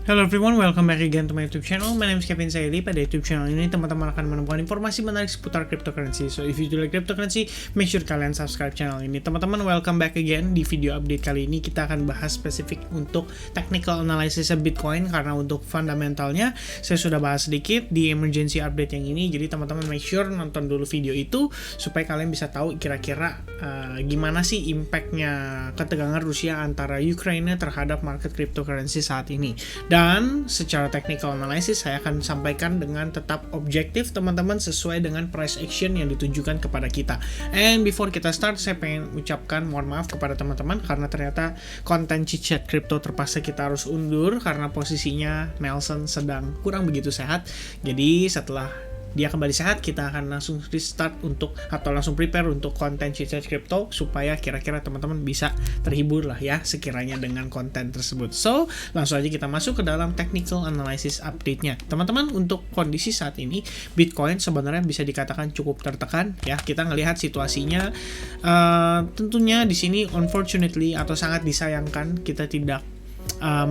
Hello everyone, welcome back again to my YouTube channel. My name is Kevin Saili. Pada YouTube channel ini teman-teman akan menemukan informasi menarik seputar cryptocurrency. So if you do like cryptocurrency, make sure kalian subscribe channel ini. Teman-teman, welcome back again. Di video update kali ini kita akan bahas spesifik untuk technical analysis Bitcoin, karena untuk fundamentalnya saya sudah bahas sedikit di emergency update yang ini. Jadi teman-teman make sure nonton dulu video itu supaya kalian bisa tahu kira-kira gimana sih impactnya ketegangan Rusia antara Ukraina terhadap market cryptocurrency saat ini. Dan secara technical analysis saya akan sampaikan dengan tetap objektif teman-teman, sesuai dengan price action yang ditujukan kepada kita. And before kita start, saya pengen ucapkan mohon maaf kepada teman-teman karena ternyata konten chit-chat crypto terpaksa kita harus undur karena posisinya Nelson sedang kurang begitu sehat. Jadi setelah dia kembali sehat, kita akan langsung restart atau langsung prepare untuk konten chit-chat crypto supaya kira-kira teman-teman bisa terhibur lah ya sekiranya dengan konten tersebut. So, langsung aja kita masuk ke dalam technical analysis update-nya. Teman-teman, untuk kondisi saat ini Bitcoin sebenarnya bisa dikatakan cukup tertekan ya. Kita ngelihat situasinya tentunya di sini unfortunately atau sangat disayangkan kita tidak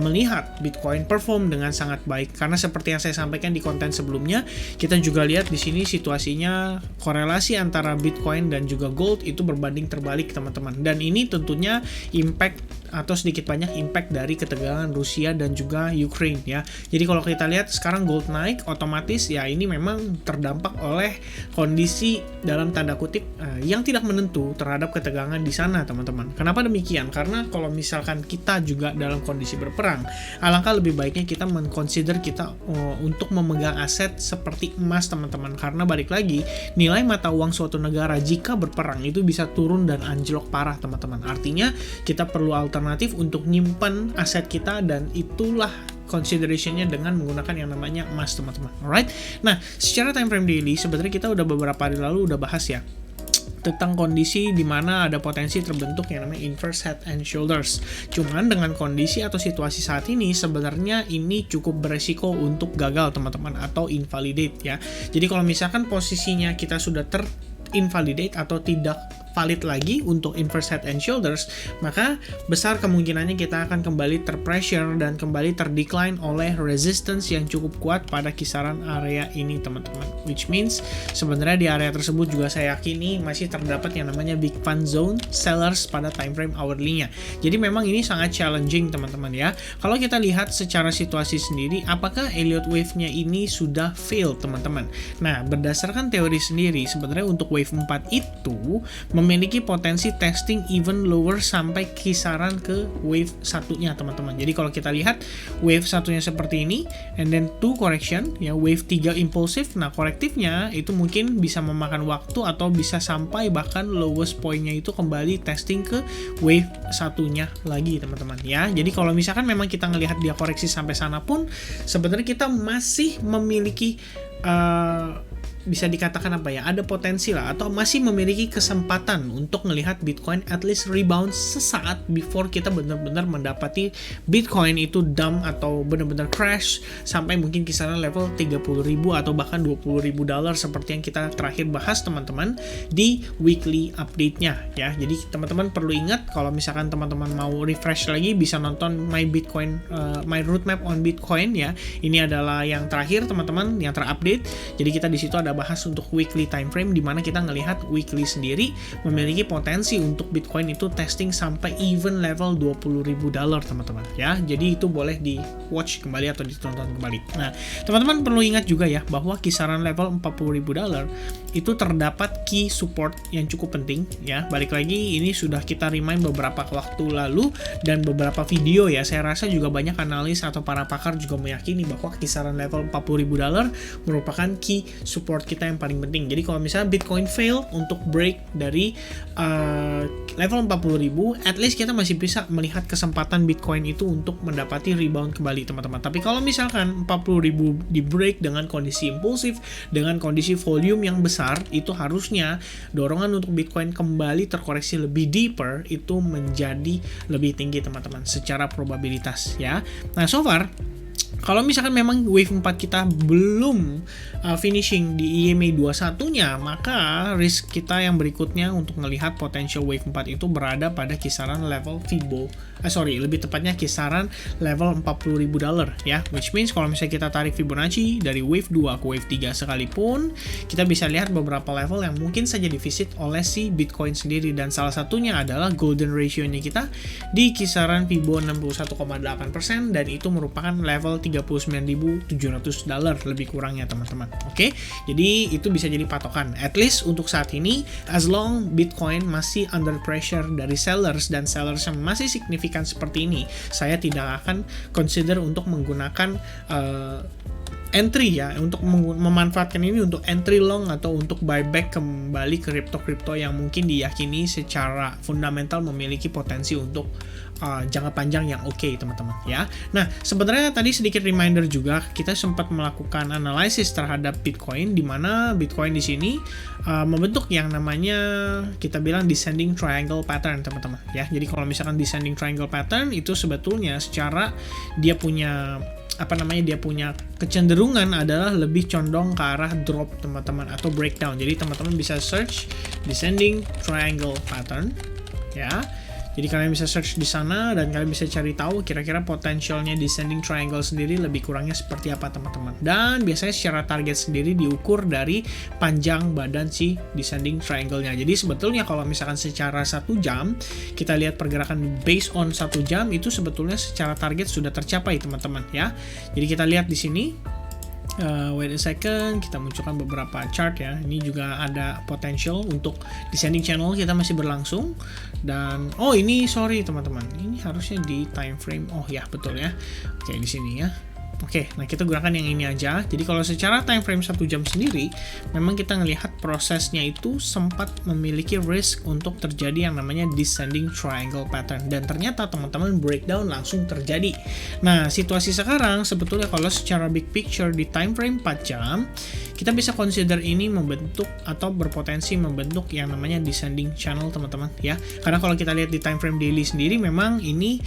melihat Bitcoin perform dengan sangat baik, karena seperti yang saya sampaikan di konten sebelumnya, kita juga lihat di sini situasinya korelasi antara Bitcoin dan juga gold itu berbanding terbalik teman-teman, dan ini tentunya impact atau sedikit banyak impact dari ketegangan Rusia dan juga Ukraine ya. Jadi kalau kita lihat sekarang gold naik, otomatis ya ini memang terdampak oleh kondisi dalam tanda kutip yang tidak menentu terhadap ketegangan di sana teman-teman. Kenapa demikian? Karena kalau misalkan kita juga dalam kondisi berperang, alangkah lebih baiknya kita men-consider kita untuk memegang aset seperti emas teman-teman, karena balik lagi nilai mata uang suatu negara jika berperang itu bisa turun dan anjlok parah teman-teman. Artinya kita perlu alternatif untuk nyimpan aset kita, dan itulah considerationnya dengan menggunakan yang namanya emas teman-teman. Alright, nah secara time frame daily sebenarnya kita udah beberapa hari lalu udah bahas ya tentang kondisi di mana ada potensi terbentuk yang namanya inverse head and shoulders. Cuman dengan kondisi atau situasi saat ini sebenarnya ini cukup beresiko untuk gagal teman-teman atau invalidate ya. Jadi kalau misalkan posisinya kita sudah invalidate atau tidak valid lagi untuk inverse head and shoulders, maka besar kemungkinannya kita akan kembali terpressure dan kembali terdecline oleh resistance yang cukup kuat pada kisaran area ini teman-teman. Which means sebenarnya di area tersebut juga saya yakini masih terdapat yang namanya big fan zone sellers pada time frame hourly-nya. Jadi memang ini sangat challenging teman-teman ya. Kalau kita lihat secara situasi sendiri, apakah Elliott wave-nya ini sudah fail teman-teman? Nah, berdasarkan teori sendiri sebenarnya untuk wave 4 itu memiliki potensi testing even lower sampai kisaran ke wave satunya teman-teman. Jadi kalau kita lihat wave satunya seperti ini, and then 2 correction ya, wave 3 impulsif. Nah, korektifnya itu mungkin bisa memakan waktu atau bisa sampai bahkan lowest point-nya itu kembali testing ke wave satunya lagi teman-teman ya. Jadi kalau misalkan memang kita ngelihat dia koreksi sampai sana pun sebenarnya kita masih memiliki bisa dikatakan apa ya, ada potensi lah atau masih memiliki kesempatan untuk melihat Bitcoin at least rebound sesaat before kita benar-benar mendapati Bitcoin itu dump atau benar-benar crash sampai mungkin kisaran level 30.000 atau bahkan 20.000 dolar seperti yang kita terakhir bahas teman-teman di weekly update-nya ya. Jadi teman-teman perlu ingat kalau misalkan teman-teman mau refresh lagi bisa nonton my roadmap on Bitcoin ya. Ini adalah yang terakhir teman-teman, yang terupdate. Jadi kita di situ ada bahas untuk weekly time frame, di mana kita ngelihat weekly sendiri memiliki potensi untuk Bitcoin itu testing sampai even level 20.000 dolar teman-teman ya. Jadi itu boleh di watch kembali atau ditonton kembali. Nah, teman-teman perlu ingat juga ya bahwa kisaran level 40.000 dolar itu terdapat key support yang cukup penting ya. Balik lagi ini sudah kita remind beberapa waktu lalu dan beberapa video ya. Saya rasa juga banyak analis atau para pakar juga meyakini bahwa kisaran level 40.000 dolar merupakan key support kita yang paling penting. Jadi kalau misalnya Bitcoin fail untuk break dari level 40.000, at least kita masih bisa melihat kesempatan Bitcoin itu untuk mendapati rebound kembali teman-teman. Tapi kalau misalkan 40.000 di break dengan kondisi impulsif, dengan kondisi volume yang besar, itu harusnya dorongan untuk Bitcoin kembali terkoreksi lebih deeper itu menjadi lebih tinggi teman-teman secara probabilitas ya. Nah, so far kalau misalkan memang wave 4 kita belum finishing di EMA 21-nya, maka risk kita yang berikutnya untuk melihat potential wave 4 itu berada pada kisaran level Fibo lebih tepatnya kisaran level $40.000 ya, which means kalau misalnya kita tarik Fibonacci dari wave 2 ke wave 3 sekalipun, kita bisa lihat beberapa level yang mungkin saja divisit oleh si Bitcoin sendiri, dan salah satunya adalah golden ratio-nya kita di kisaran Fibo 61,8%, dan itu merupakan level $39.700 lebih kurangnya teman-teman. Oke, jadi itu bisa jadi patokan at least untuk saat ini, as long Bitcoin masih under pressure dari sellers, dan sellers yang masih signifikan seperti ini, saya tidak akan consider untuk menggunakan entry ya, untuk memanfaatkan ini untuk entry long atau untuk buyback kembali ke kripto-kripto yang mungkin diyakini secara fundamental memiliki potensi untuk jangka panjang yang oke, teman-teman ya. Nah, sebenarnya tadi sedikit reminder juga, kita sempat melakukan analisis terhadap Bitcoin, di mana Bitcoin di sini membentuk yang namanya kita bilang descending triangle pattern, teman-teman ya. Jadi kalau misalkan descending triangle pattern itu sebetulnya secara dia punya kecenderungan adalah lebih condong ke arah drop, teman-teman, atau breakdown. Jadi teman-teman bisa search descending triangle pattern ya. Jadi kalian bisa search di sana dan kalian bisa cari tahu kira-kira potensialnya descending triangle sendiri lebih kurangnya seperti apa, teman-teman. Dan biasanya secara target sendiri diukur dari panjang badan si descending triangle-nya. Jadi sebetulnya kalau misalkan secara 1 jam kita lihat pergerakan based on 1 jam, itu sebetulnya secara target sudah tercapai, teman-teman ya. Jadi kita lihat di sini. Wait a second, kita munculkan beberapa chart ya. Ini juga ada potential untuk descending channel kita masih berlangsung. Dan ini sorry teman-teman, ini harusnya di time frame. Oh ya, betul ya. Oke, di sini ya. Oke, nah kita gunakan yang ini aja. Jadi kalau secara time frame 1 jam sendiri, memang kita ngelihat prosesnya itu sempat memiliki risk untuk terjadi yang namanya descending triangle pattern. Dan ternyata teman-teman breakdown langsung terjadi. Nah, situasi sekarang sebetulnya kalau secara big picture di time frame 4 jam, kita bisa consider ini membentuk atau berpotensi membentuk yang namanya descending channel, teman-teman ya. Karena kalau kita lihat di time frame daily sendiri, memang ini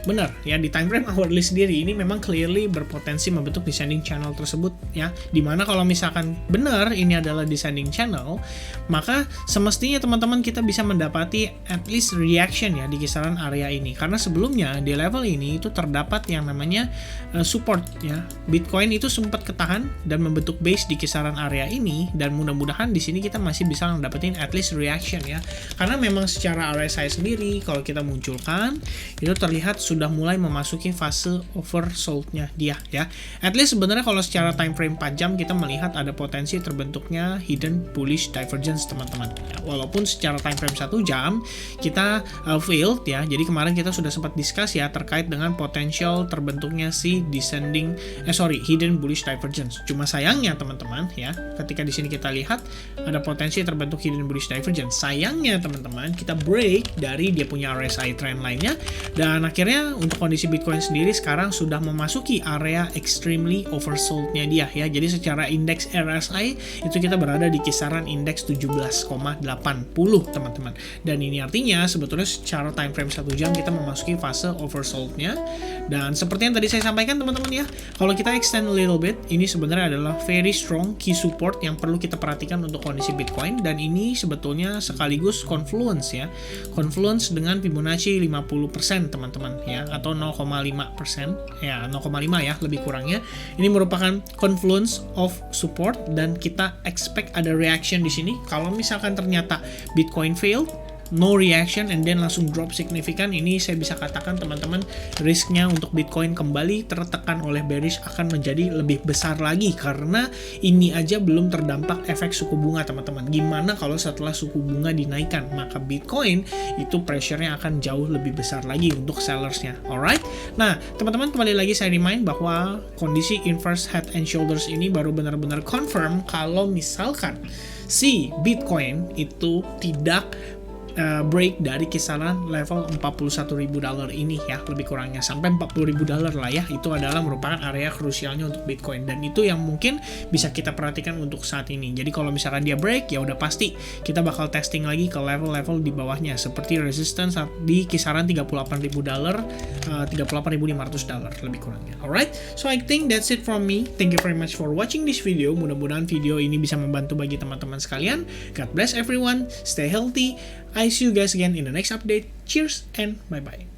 benar ya, di time frame hourly sendiri ini memang clearly berpotensi membentuk descending channel tersebut ya. Dimana kalau misalkan benar ini adalah descending channel, maka semestinya teman-teman kita bisa mendapati at least reaction ya di kisaran area ini, karena sebelumnya di level ini itu terdapat yang namanya support ya. Bitcoin itu sempat ketahan dan membentuk base di kisaran area ini, dan mudah-mudahan di sini kita masih bisa mendapatkan at least reaction ya. Karena memang secara RSI sendiri kalau kita munculkan itu terlihat sudah mulai memasuki fase oversold-nya dia ya. At least sebenarnya kalau secara time frame 4 jam kita melihat ada potensi terbentuknya hidden bullish divergence, teman-teman ya. Walaupun secara time frame 1 jam kita failed ya. Jadi kemarin kita sudah sempat discuss ya terkait dengan potensial terbentuknya si hidden bullish divergence. Cuma sayangnya teman-teman ya, ketika di sini kita lihat ada potensi terbentuk hidden bullish divergence. Sayangnya teman-teman, kita break dari dia punya RSI trend line-nya. Dan akhirnya untuk kondisi Bitcoin sendiri sekarang sudah memasuki area extremely oversold-nya dia ya. Jadi secara indeks RSI itu kita berada di kisaran indeks 17,80, teman-teman. Dan ini artinya sebetulnya secara time frame 1 jam kita memasuki fase oversold-nya. Dan seperti yang tadi saya sampaikan teman-teman ya, kalau kita extend a little bit, ini sebenarnya adalah very strong key support yang perlu kita perhatikan untuk kondisi Bitcoin. Dan ini sebetulnya sekaligus confluence ya. Confluence dengan Fibonacci 50%, teman-teman ya, atau 0,5% ya, 0,5 ya lebih kurangnya. Ini merupakan confluence of support, dan kita expect ada reaction di sini. Kalau misalkan ternyata Bitcoin fail, no reaction and then langsung drop signifikan, ini saya bisa katakan teman-teman risknya untuk Bitcoin kembali tertekan oleh bearish akan menjadi lebih besar lagi, karena ini aja belum terdampak efek suku bunga, teman-teman. Gimana kalau setelah suku bunga dinaikkan, maka Bitcoin itu pressure-nya akan jauh lebih besar lagi untuk sellersnya. Alright, nah teman-teman kembali lagi saya remind bahwa kondisi inverse head and shoulders ini baru benar-benar confirm kalau misalkan si Bitcoin itu tidak break dari kisaran level $41.000 ini ya, lebih kurangnya sampai $40.000 lah ya. Itu adalah merupakan area krusialnya untuk Bitcoin, dan itu yang mungkin bisa kita perhatikan untuk saat ini. Jadi kalau misalkan dia break, ya udah pasti kita bakal testing lagi ke level-level di bawahnya seperti resistance di kisaran $38.000, $38.500 lebih kurangnya. Alright, so I think that's it from me. Thank you very much for watching this video. Mudah-mudahan video ini bisa membantu bagi teman-teman sekalian. God bless everyone, stay healthy. I see you guys again in the next update. Cheers and bye-bye.